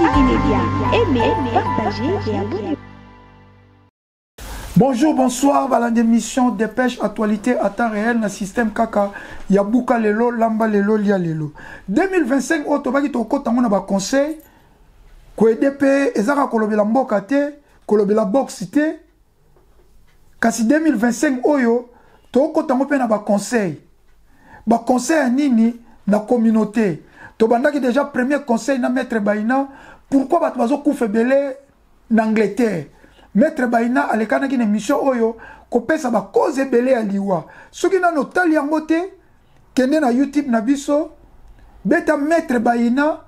TV Média. Aimez, partagez et abonnez-vous. Bonjour, bonsoir, voilà l'émission Dépêche Actualité à temps réel dans le système Kaka. Yabuka Lelo, Lamba Lelo, Lia Lelo. 2025, Otobaki Toko Tango na ba conseil. Ko EDP, Ezara Kolobela Mboka te, Kolobela Box te. Kasi 2025 Oyo, Toko Tango pe na ba conseil. Ba conseil nini na communauté. Tobandaki déjà premier conseil na Maître Baina. Pourquoi Batwazo Koufebele en Angleterre? Maître Baina alekana ki émission oyo kopesa ba cause belé ya liwa. Soki na notali yango te kende na YouTube na biso beta Maître Baina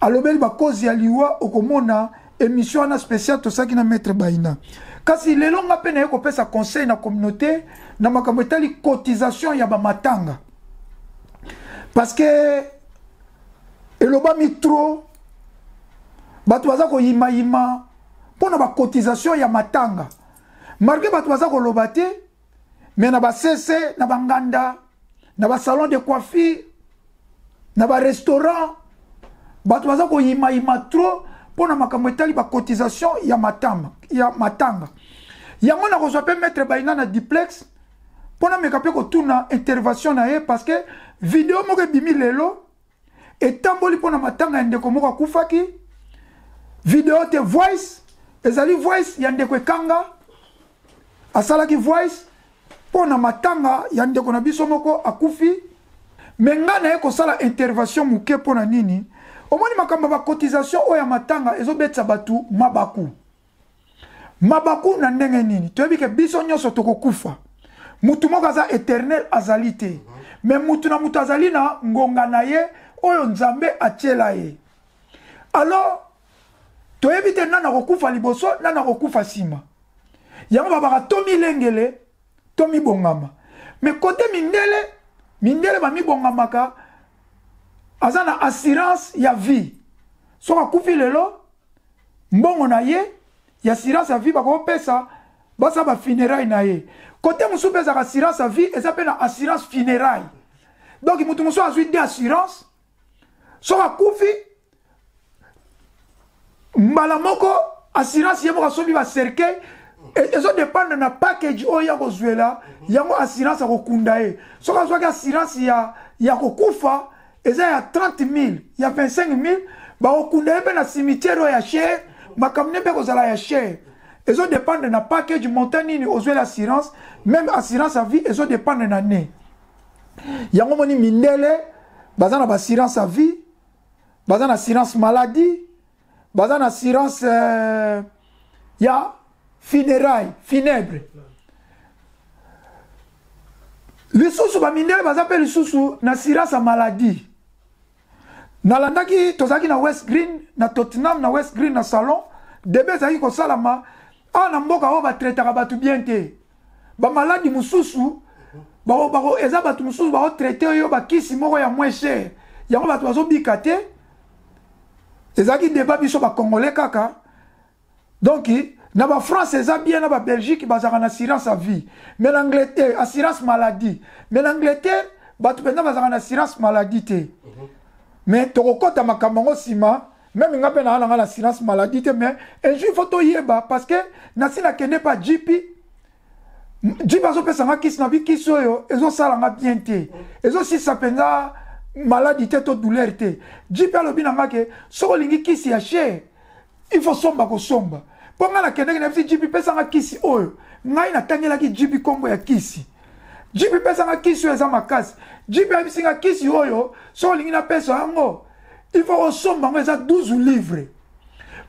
alobeli ba cause ya liwa okomona émission na spécial to saki na Maître Baina. Kasi lelo nga pena kopesa conseil na communauté na makambo etali cotisation ya ba matanga. Parce que eloba mitro batu baza ko yima pour na ba cotisation ya matanga. Marqué batu baza ko lobate mais na ba CC na ba nganda na ba salon de coiffure na ba restaurant batu baza ko yima trop pour na makambo etali ba cotisation ya matanga. Yango na kozwa pe Maître Baina na duplex pour na mekape ko tuna intervention na ye parce que vidéo moko bimi lelo etamboli pour na matanga ndeko moko kufaki vidéo te voice ezali voice ya ndeko ekanga asalaki voice pour na matanga ya ndeko na biso moko akufi menga na ye kosala intervention muke pour na nini omoni makambo ba cotisation oya matanga ezobetsa batu mabaku na ndenge nini toyebi ke biso nyonso tokokufa mutu moko aza éternel azali te mais mutu na mutu azali na ngonga na ye oyo nzambe atiela ye. Alors toyebi te nana kokufa liboso nana kokufa sima yango babaka tomi lengele tomi bongama mais côté mindele ba mi bongamaka aza na assurance ya vie soka kufi lelo mbongo na ye ya assurance ya vie bakopesa basa ba funérailles na ye côté musu pesa assurance ya vie eza pe na assurance funérailles donc mutu musu azwi de assurance soka kufi mbala moko assurance yemo kasobi ba cercueil ezo dépendre na package oyo ya kozwela yango assurance akokunda ye soka azwaki assurance ya kokufa eza ya 30,000 ya 25,000 bakokunda ye mpe na cimetière oyo ya cher makambo ne mpe kozala ya cher ezo dépendre na package montant nini ozwela assurance même assurance à vie ezo dépendre na ne yango moni mindele baza na ba assurance à vie baza na assurance maladie baza na assurance ya funérailles funèbre lisusu bamindele baza pe lisusu na assurance ya maladie nalandaki tozalaki na West Green na Tottenham na West Green na salon debe ezalaki kosalama na mboka oyo batretaka batu bien te bamaladi mosusu eza batu mosusu bakotraite oyo bakisi moko ya moins cher yango batu bazobika te ezalaki débat biso bakongolais kaka donc na ba France eza bien na ba Belgique bazaka na assurance à vie mais l'Angleterre assurance maladie mais l'Angleterre batu penza bazaka na assurance maladie te mais tokokota makambo ngo sima même nga pe na na assurance maladie te mais un jour faut to yeba parce que nasi na kende pa GP azopesa nga kisi na bikisi oyo ezosala nga bien te ezosisa penza maladie te to douleur te GP alobi na nga ke soko lingi kisi ya cher il faut somba kosomba po nga na kende na bisi GP pesa nga kisi oyo ngai natangelaki GP kombo ya kisi GP pesa nga kisi oyo eza makasi GP abisi nga kisi oyo soko lingi na pesa yango il faut osomba ngo eza 12 livres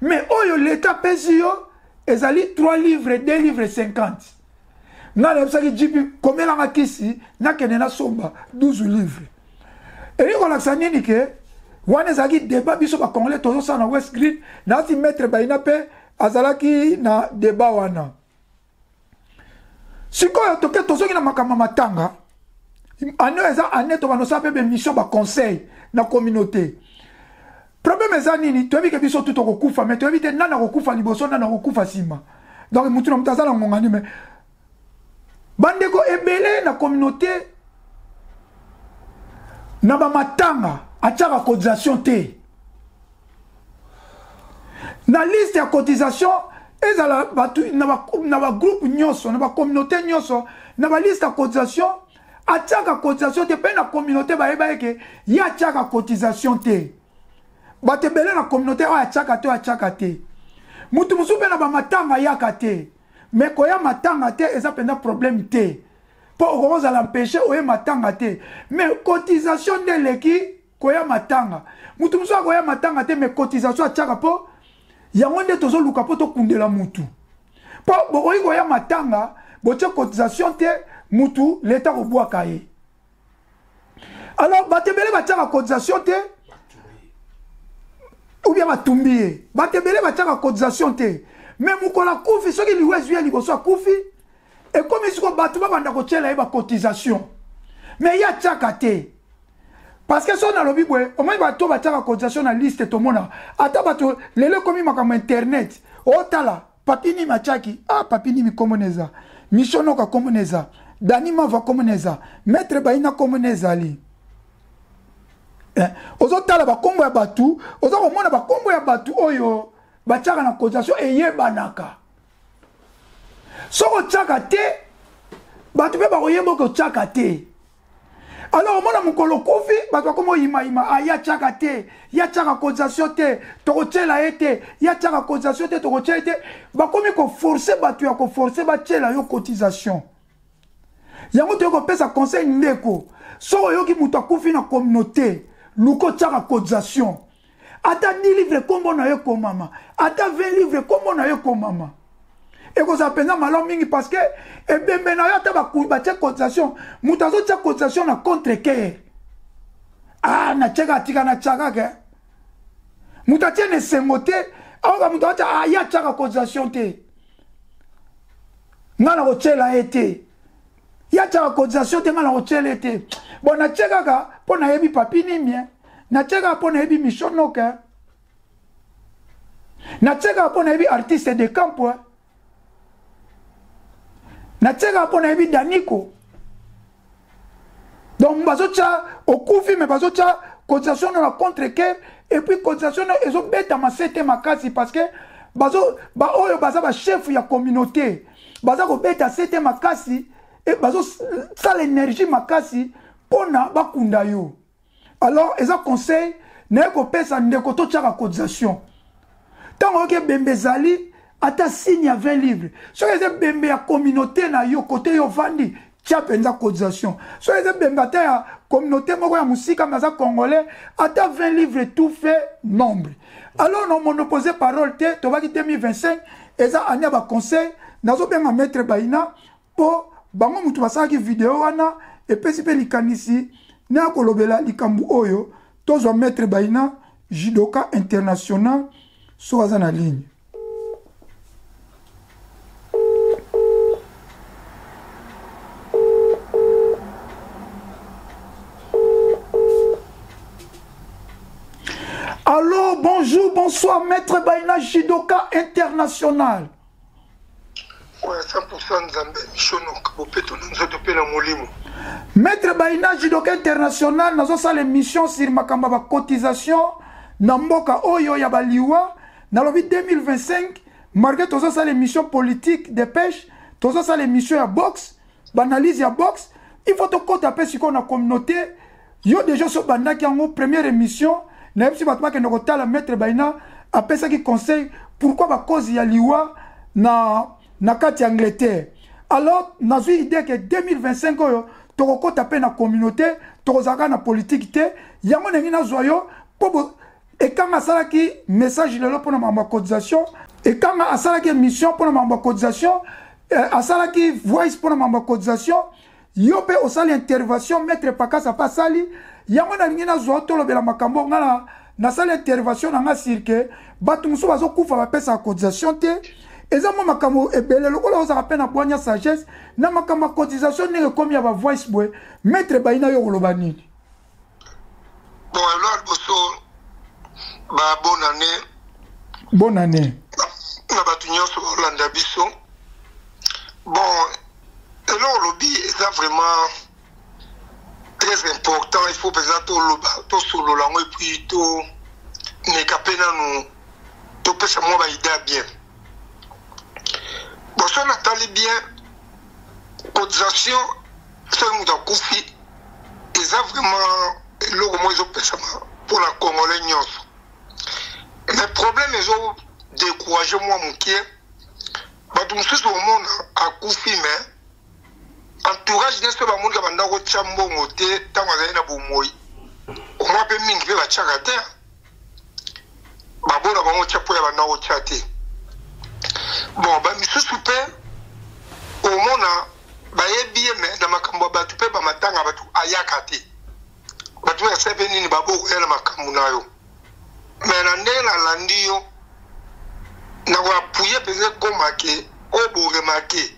mais oyo l'état pesi yo ezali 3 livres 2 livres 50 nga na bisaki GP komela nga kisi nakende na somba 12 livres et kolakisa nini ke wana ezalaki débat biso bakongolais tozosala na West Green naati Maître Baina mpe azalaki na débat wana sikoyo toke tozoki na makambo matanga ane eza ane tobanosala mpe bemission baconseil na communauté problème eza nini toyebi ke biso tu tokokufa mais toyebi te nana kokufa liboso nana kokufa sima donc mutu na mutu aza na ngongani mais bandeko ebele na communauté na ba matanga atiaka cotisation te na liste ya cotisation ezala batu na ba groupe nyonso na ba communauté nyonso na ba liste ya cotisation atiaka cotisation te pe na communauté bayeba eke ya atiaka cotisation te bato ebele na communauté oyo atiaka te mutu mosusu mpe na bamatanga ayaka te me koya matanga te eza mpenza problème te mpo okozala mpeshe oye matanga te me cotisation nde eleki koya matanga mutu mosusu akoya matanga te me cotisation atiaka mpo yango nde tozoluka mpo tokundela mutu mpo bokoki koya matanga botie cotisation te mutu leta kobwaka ye alors bato ebele batiaka cotisation te ou bien batumbi ye bato ebele batiaka cotisation te me mokolo akufi soki liwa ezwi ya liboso akufi ekomi siko bato babanda kotiela ye bacotisation me ye atiaka te parce que so nalobi boye omoni bato batiaka cotisation na liste tomona ata bato lelo ekomi makambo internet otala papi nimi atiaki papi nimi komoneza mishonoka komoneza dani mava komoneza maître baina komoneza ali ozotala bakombo ya batu oza komona bakombo ya batu oyo batiaka na cotisation eyebanaka soko otiaka te bato mpe bakoyeba oke otiaka te alors omona mokolo kufi bato bakoma oyimayima ya tiaka te ya tiaka cotisation te tokotiela ye te ya tiaka cotisation te tokotiela ye te bakomi koforce bato ya koforce batiela yo cotisation yango toyei kopesa conseil ndeko soko oyoki moto akufi na communauté luko tiaka cotisation ata 10 livre kombo na ye komama ata 20 livre kombo na ye komama ekozala mpenza malamu mingi parce que ebembe na yo ata batie cotisation moto azotia cotisation na contre cœur natiaka atika natiaka ke moto atie na esengo te aoka moto atia ye atiaka cotisation te nga na kotiela ye te ye atiaka cotisation te nga na kotiela ye te bon natie kaka mpo nayebi papi nimie natie kaka mpo nayebi mishonoke natie kaka mpo nayebi artiste de campo natika pona ebi daniko donc bazotia okufi mais bazotia cotisation na contre cœur et puis cotisation ezo beta masete makasi parce que oyo baza ba chef ya communauté baza ko beta sete makasi et bazo sala énergie makasi pona bakunda yo alors eza conseil na ko pesa ndeko to tiaka cotisation tango ke bembezali ata signe ya 20 livres. So les bembe ya communauté na yo côté yo vandi tia penza cotisation. So les bembe ata ya communauté moko ya musika maza congolais ata 20 livres tout fait nombre. Alors non monoposé parole te to baki 2025 eza anya ba conseil nazo benga maître baina po bango mutu basaki vidéo wana et pesi pe likanisi na kolobela likambu oyo tozo maître baina judoka international so aza na ligne. Alors, bonjour, bonsoir, Maître Baina Judoka International. Ouais, 100% Nzambe, Michonok, Bopeto, Nzotope na Molimo. Maître Baina Judoka International, nous avons l'émission sur ma cotisation, Namboka Oyo Yabaliwa, dans le 2025, malgré tous ça l'émission politique de pêche, tous ça l'émission à boxe, analyse à boxe, il faut que tu appelles ce qu'on a communauté, yo déjà sur Banda qui a une première émission. Na yebisi bato bakende kotala maître baina apesaki conseil pourquoi ba cause ya liwa na kati ya Angleterre. Alors nazwi idée que 2025 oyo tokokota pe na communauté tokozaka na politique te yango ndenge nazwa yo po ekanga asalaki message lelo mpona mambo cotisation ekanga asalaki émission mpona mambo cotisation asalaki voice mpona mambo cotisation yo pe osali intervention maître pakasa pasali yango na lingi nazwa tolobela makambo ngala na sala intervention na nga sirke batu muso bazokufa bapesa cotisation te eza mo makambo ebele lokola ozaka pe na bwanya sagesse na makambo cotisation ndenge komi ya ba voice boy maître baina yo koloba nini? Bon alors boso ba bonne année na batu nyonso Orlando biso bon alors lobby ça vraiment très important, il faut présenter tout solo lango et puis tout n'est qu'à peine nous topesa mwa baida bien boso natali bien cotisation soki moto akufi eza vraiment eloko moko ezopesama mpona congolais nyonso mais problème ezodécourage mwa mokie bato mosusu omona akufi mais entourage nyonso bamonika banda kotya mbongo te ntango azali na bomoi omwa mpe mingi mpe batyaka te babona bango tya mpo ya banda kotya te bon bamisusu mpe omona bayebi ye me na makambo ya bato mpe bamatanga bato ayaka te bato ya se mpe nini babokoya na makambo na yo me na ndenge nalandi yo na koapuye mpenza ekomake oyo boremake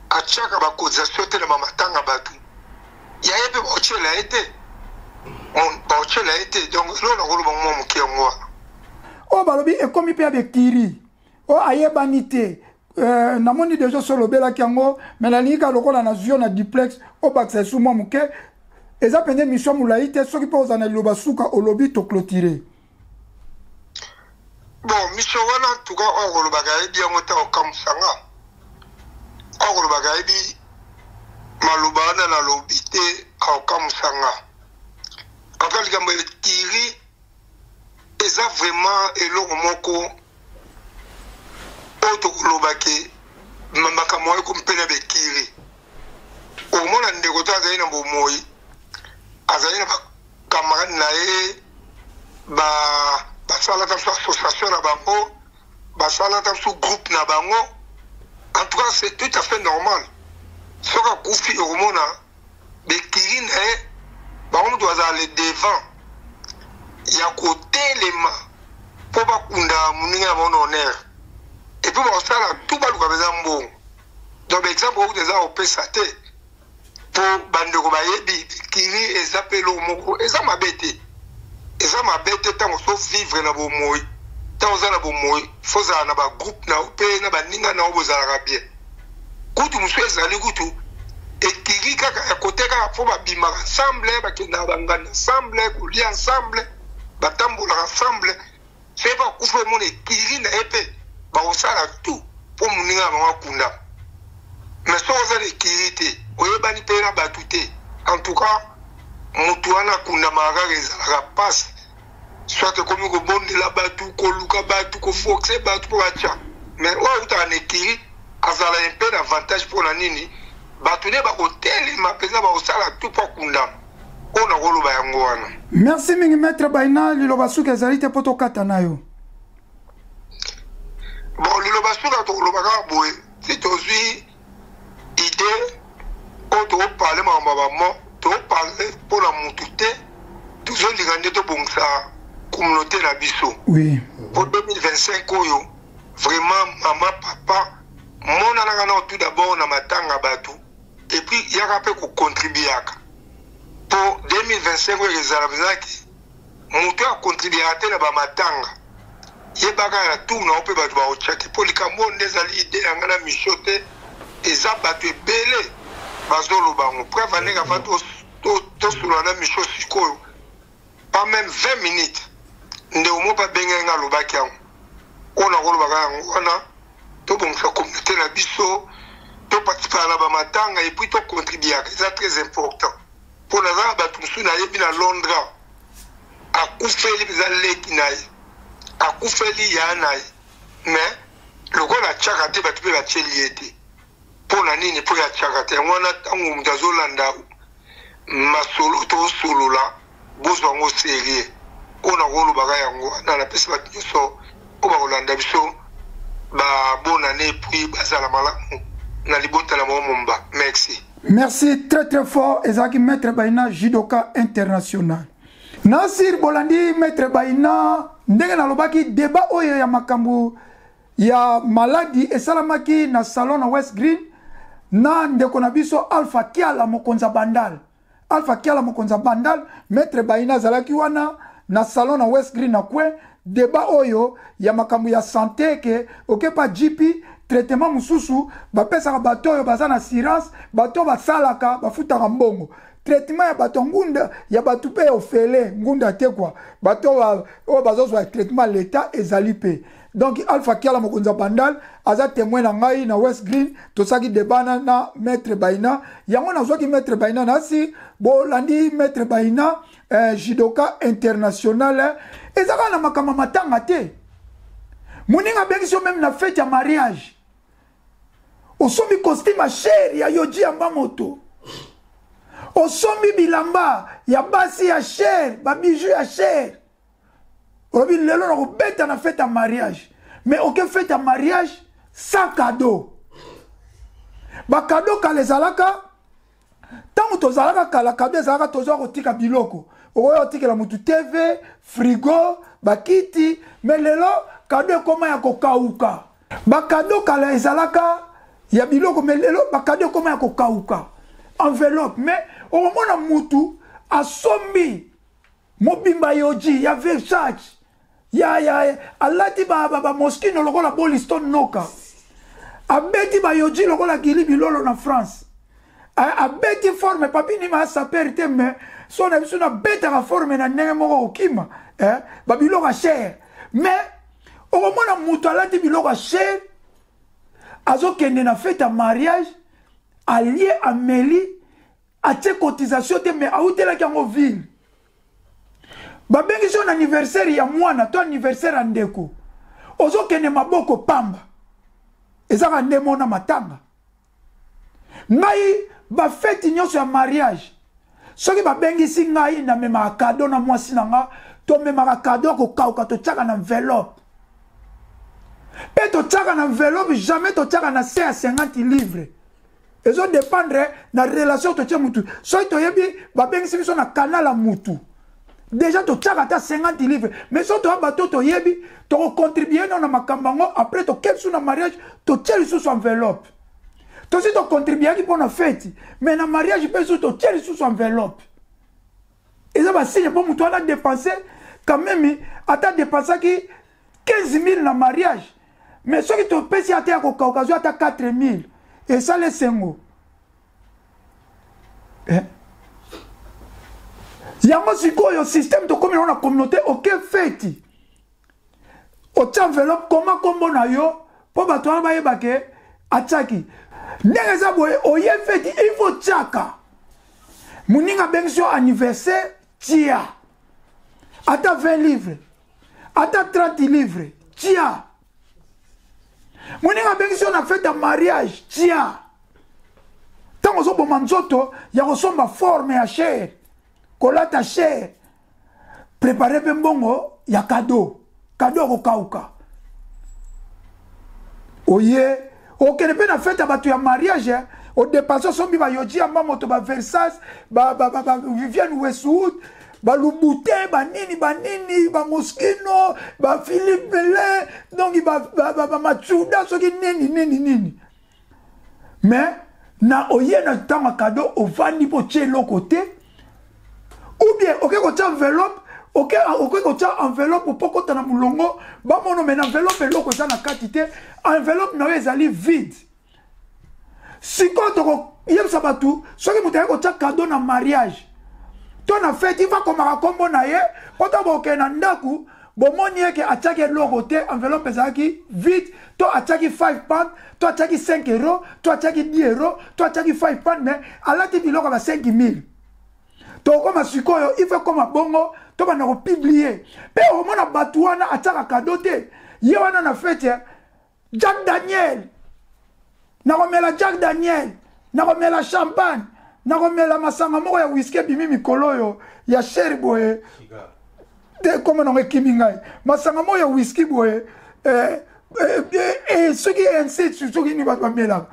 atyaka bacotisation te na bamatanga bato yaye mpe baotyela ye te baotyela ye te donc elo nakoloba mwa moke yango wana oyo balobi ekomi mpe ya bekiri oyo ayebani te namoni deja solobelaki yango me nalingi ka lokola na zio na duplex oyo bakisa esu mwa moke eza mpenza mission molai te soki mpe ozala na liloba suka olobi toclotire bon mission wana ntuka oyo kolobaka yebi yango ntango okamusanga oyo kolobaka yebi maloba wana nalobi te aokamusanga anfa likambo ekiri eza vraiment eloko moko oyo tokolobake makambo oyo kompena bekiri omona ndeko to azali na bomoi azali na bakamarade na ye basalata biso association na bango basalata biso groupe na bango en tout cas c'est tout à fait normal soki akufi okomona bekiri na ye bango moto azala le devant ya kotelema mpo bakunda moninga ya bona honneur epuis bakosala tu baluka mpenza mbongo donc baexemple okuti eza kopesa te mpo bandeko bayebi bekiri eza mpe eloko moko eza mabe te eza mabe te ntango osovivre na bomoi ntango oza na bomoi fo ozala na bagroupe na yo mpe na baninga na yo bozalaka bien kutu mosusu ezali kutu ekiri kaka ya kote kaka mpo babimaka ensemble bakendaka banganda ensemble kolia ensemble batambolaka ensemble soki bakufa emona ekiri na ye mpe bakosala tu mpo moninga na bango akunda mais soki oza na ekiri te oyebani mpe na bato te en tout cas motu wana akundamaka kaka ezalaka mpasi soit ekomi kobondela bato koluka bato kofoxe bato mpo batya mais oyo autaka na ekiri azala mpe na avantage mpo na nini bato nde bakotelema mpenza bakosala tu mpo akundama oyo nakoloba yango wana. Merci mingi maître Baina liloba suka ezali te mpo tokata na yo. Bon liloba suka tokoloba kaka boye si tozwi ide oyo tokoparle makambo ya bamo tokoparle mpo na mutu te tozolinga nde tobongisa communauté na biso. Oui. Pour 2025 oyo vraiment mama papa monanaka na tout d'abord na matanga bato et puis yaka mpe kocontribuaka pour 2025 oyo ezala mpenzaki moto akontribuaka te na bamatanga yebaka na tour na yo mpe bato baotya te mpo likambo nde ezali ide yanga na misio te eza bato ebele bazoloba ngo preuve andenge afa tosolola na misio sikoyo pas même 20 minutes nde omo mpe abengaki nga alobaki yango oyo nakolobaka yango wana tobongisa communauté na biso toparticipaka na bamatanga epuis tocontribuaka eza très important mpo naza na bato mosusu nayebi na londres akufeli mpenza leki na ye akufeli ya na ye mais lokola atyaka te bato mpe batyeli ye te mpo na nini mpo yatyaka te yango wana ntango moto azolanda masolo tosolola bozwa yango serie oyo nakolobaka yango wana napesi bato nyonso oyo bakolanda biso babonane epuis bazala malamu na libota na momomba. Merci. Merci très très fort ezalaki maître Baina judoka international. Nasir Bolandi maître Baina ndenge nalobaki débat oyo ya makambo ya maladi esalamaki na salon na West Green na ndeko na biso Alpha Kiala mokonza bandal. Alpha Kiala mokonza bandal maître Baina zalaki wana na salon na West Green na kwe débat oyo ya makambo ya santé ke okepa GP traitement mususu bapesaka bato oyo baza na assurance bato basalaka bafutaka mbongo traitement ya bato ngunda ya bato pe ofele ngunda te quoi bato o bazo so traitement l'état ezali pe donc Alpha Kiala mokonza bandal aza témoin na ngai na West Green to saki debana na maître Baina yango na zoki maître Baina na si bo landi maître Baina judoka international ezaka na makama matanga te moninga bengiso même na fête ya mariage osomi costume cher ya Yoji Amba moto osomi bilamba ya basi ya cher ba bijoux ya cher obi lelo na kobeta na fête ya mariage mais aucun fête ya mariage sans cadeau ba cadeau kala ezalaka tango tozalaka kala cadeau ezalaka tozwa kotika biloko oyo otikela mutu TV frigo bakiti mais lelo cadeau ekoma ya kokauka ba cadeau kala ezalaka ya biloko mais lelo ba cadeau ekoma ya kokauka enveloppe mais omona mutu asombi mobimba Yoji ya Versace ya alati ba moskino lokola Boliston Noka abeti ba Yoji lokola Gili Bilolo na France abeti forme papini ma saper te mais sona biso na beta ka forme na ndenge moko okima ba biloko cher mais omona mutu alati biloko cher azokende na fête ya mariage allié Amélie atie cotisation te mais autelaki yango ville babengi son anniversaire ya mwana to anniversaire ya ndeko ozokende maboko pamba ezaka ndemo na matanga ngai bafeti nyonso ya mariage soki babengisi ngai na memaka cadeau na mwasi na nga to memaka cadeau kokauka totiaka na enveloppe mpe totiaka na enveloppe jamais totiaka na se ya 50 livres ezo dépendre na relation totie mutu soki toyebi babengisi biso na canal ya mutu déjà totiaka ata 50 livres mais so toya bato toyebi tokocontribue na makambo yango après toke biso na mariage totie lisusu enveloppe tosi tocontribuaki mpo na feti mais na mariage mpe biso totie lisusu enveloppe eza basigne mpo mutu wana dépense quand même ata dépensaki 15 000 na mariage mais soki topesi ata ya kokauka zwa ata 4 000 esala esengo yango sikoyo système tokomi na communauté oke feti otia enveloppe koma kombo na yo mpo bato wana bayebake atiaki ndenge eza boye oye feti ifo tiaka moninga bengisi yo anniversaire tia ata 20 livres ata 30 livres tia moninga bengisi yo na fête ya mariage tia ntango ozoboma nzoto ya kosomba forme ya cher kolata cher prépare mpe mbongo ya cadeau akokauka oye okende mpe na fête ya bato ya mariage odepanse osombi ba Yoji Amba moto ba Versace ba Vivienne Westwood ba Louboutin banini ba Moschino ba Philippe Belin donc ba Machuda soki nini mais na oye na tanga cadeau ovandi po tie loko te ou bien oke ko tia enveloppe oke ko tia enveloppe po kota na mulongo ba mono mais na enveloppe loko za na kati te enveloppe na yo ezali vide siko toko yebisa batu soki mutu ko tia cadeau na mariage to na fête il va komaka kombo na ye ota boke na ndaku bomoni eke atiaki loko te enveloppe ezalaki vide to atiaki 5 pounds to atiaki 5 euros to atiaki 10 euros to atiaki 5 pounds mais alati biloko ba 5 000 to koma sikoyo il faut koma bongo to bana ko publier pe omona batu wana atiaka cadeau te ye wana na fête Jack Daniel na komela Jack Daniel na komela champagne na komela masanga moko ya whisky bimi mikolo yo ya cher boye te comme on ekimi ngai masanga moko ya whisky boye ceux qui insistent sur ceux qui n'y va pas mela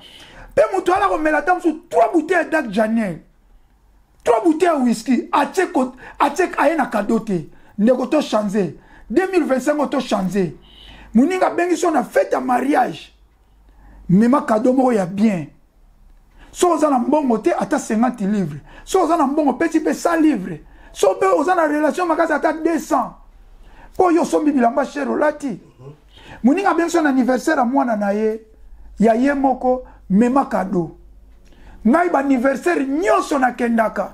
pe mutu ala komela tamsu 3 bouteilles de Jack Daniel 3 bouteilles de whisky ache ayena cadeau te ndeko to changer 2025 to changer muninga bengi so na fête ya mariage mema cadeau moko ya bien so oza na mbongo te ata 50 livres so oza na mbongo petit pe 100 livres so pe oza na relation makasi ata 200 po yo sombi bilamba cher olati muninga bengi so na anniversaire a mwana na ye ya ye moko mema cadeau ngai ba anniversaire nyonso na kendaka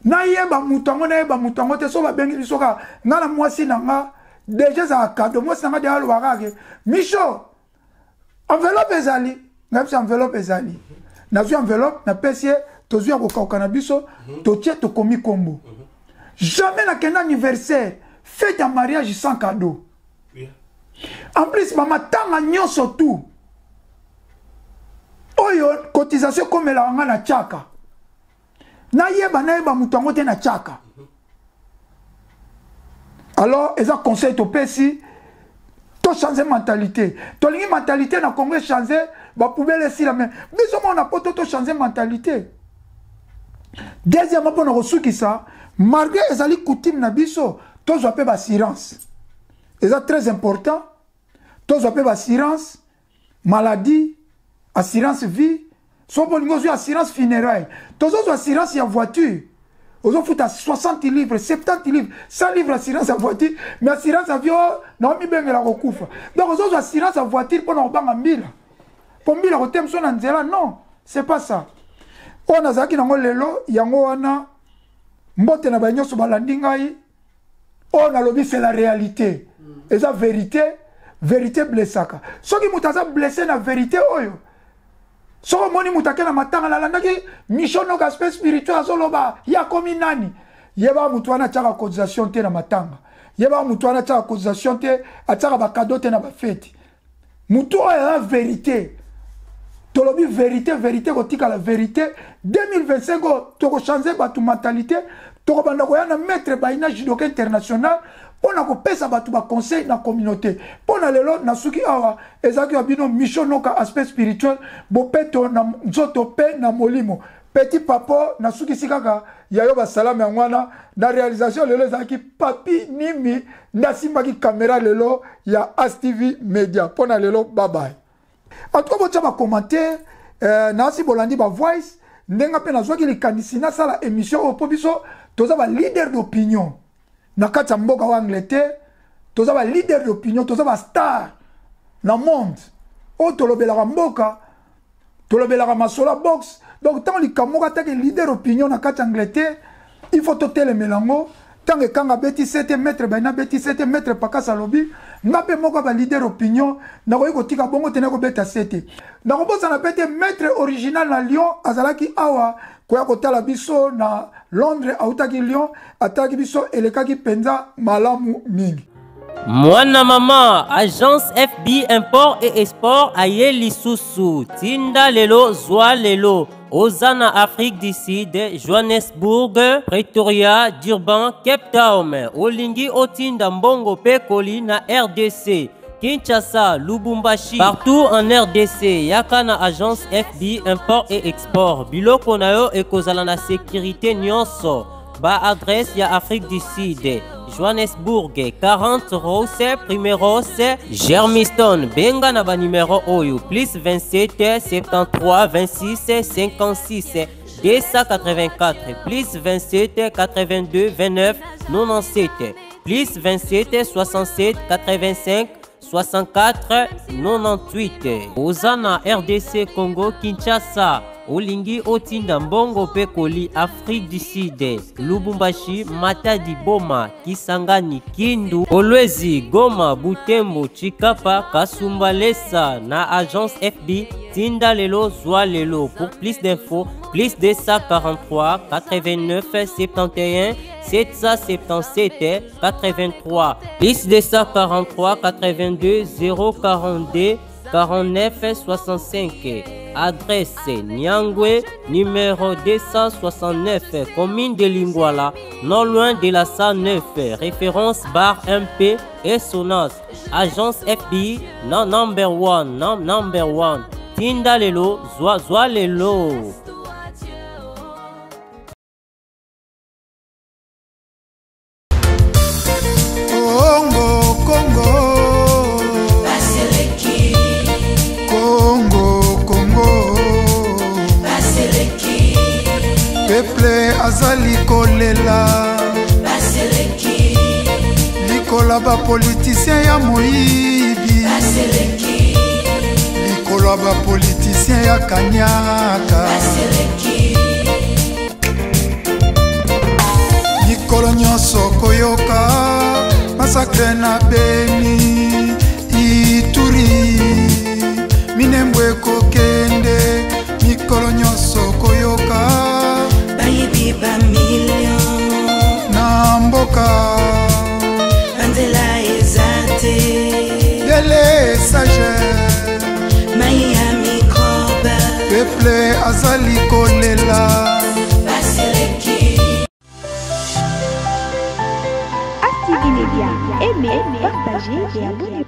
na yeba mutango na yeba mutango te so ba bengi biso ka ngala mwasi na nga déjà za cadeau mwasi na nga de alo bakake Micho enveloppe ezali ngapsi enveloppe ezali na vu enveloppe na pesie tozu ya kokauka na biso totie tokomi kombo jamais na kenda anniversaire fête ya mariage sans cadeau en plus mama tanga nyonso tout oyo cotisation comme la nga na chaka na yeba mutango te na chaka alors eza conseil to pesi to changer mentalité to lingi mentalité na Congo changer ba poubelle si la même biso on a poto to changer mentalité deuxièmement pour nous ça malgré ezali coutume na biso to zo pe ba assurance eza très important to zo pe ba assurance maladie assurance vie so bolingo zo assurance funéraire to zo assurance ya voiture ozo futa 60 livres 70 livres 100 livres assurance à voiture mais assurance avion na mi bengela kokufa donc ozo assurance à voiture pour na banga mbila pour mbila ko temso na nzela non c'est pas ça on a zaki nango lelo yango wana mbote na banyo so balandi ngai on a lobby c'est la réalité et ça vérité blessaka soki mutaza blessé na vérité oyo soko moni mutake na matanga la landaki mishono aspect spirituel azoloba ya komi nani yeba mutu wana chaka cotisation te na matanga yeba mutu wana chaka cotisation te ataka ba cadeau te na ba fête mutu oyo la vérité tolobi vérité kotika la vérité 2025 toko changer batu mentalité toko banda ko yana mettre baina judoka international pona ko pesa batu ba conseil na communauté pona lelo na suki awa ezaki abino mishono ka aspect spirituel bo peto na nzoto pe na molimo petit papa na suki sikaka yayo ba salam ya ngwana na réalisation lelo ezaki papi nimi na simbaki caméra lelo ya ASTV Media pona lelo bye bye. En tout cas, vous avez commentaire, Nancy Bolandi ba voice, n'enga pe na zoki li kanisina sa la émission au pobiso, toza ba leader d'opinion. Na kati mboka wa Angleterre, toza ba leader d'opinion, toza ba star na monde. O tolobela mboka, tolobela masola box. Donc tant li kamoka ta ke leader d'opinion na kati Angleterre, il faut totele melango. Tant que kanga beti 7 mètres, baina beti 7 mètres pakasa lobi. Ngape moko ba leader opinion na ko tika bongo tena ko beta 7 na ko bosa na pete maître original na Lyon azalaki awa ko ya kotala biso na Londres autaki Lyon ataki biso elekaki penza malamu mingi Mwana mama, agence FB import et export aye lisusu tinda lelo zwa lelo Ozana Afrique du Sud, Johannesburg, Pretoria, Durban, Cape Town, Olingi Otinda Mbongo Pekoli na RDC, Kinshasa, Lubumbashi, partout en RDC, Yakana agence FB import et export, Biloko nayo ekozala na sécurité nyonso, ba adresse ya Afrique du Sud. Johannesburg 40 Rose Primeros Germiston Benga na ba numéro oyo plus 27 73 26 56 284 plus 27 82 29 97 plus 27 67 85 64 98 Ozana RDC Congo Kinshasa Olingi Otinda Mbongo Pekoli Afrique du Sud Lubumbashi Matadi Boma Kisangani Kindu Olwezi Goma Butembo Chikapa Kasumbalesa na agence FB Tinda Lelo Zwa Lelo. Pour plus d'infos plus 243 89 71 777 83 plus 243 82 042 49 65. Adresse Nyangwe, numéro 269, commune de Lingwala, non loin de la 109, référence bar MP et Sonas. Agence FB, non number one. Tinda Lelo, Zwa Lelo. Peuple azali kolela likola ba politicien ya moyibi likola ba politicien ya kanyaka mikolo nyonso koyoka masakre na Beni Ituri minembwe kokende mikolo nyonso koyoka bayibi ba million na mboka banzela ezate dele sage maya mikoba peuple azali kolela baseleki Active Média, aimez, partagez et abonnez-vous.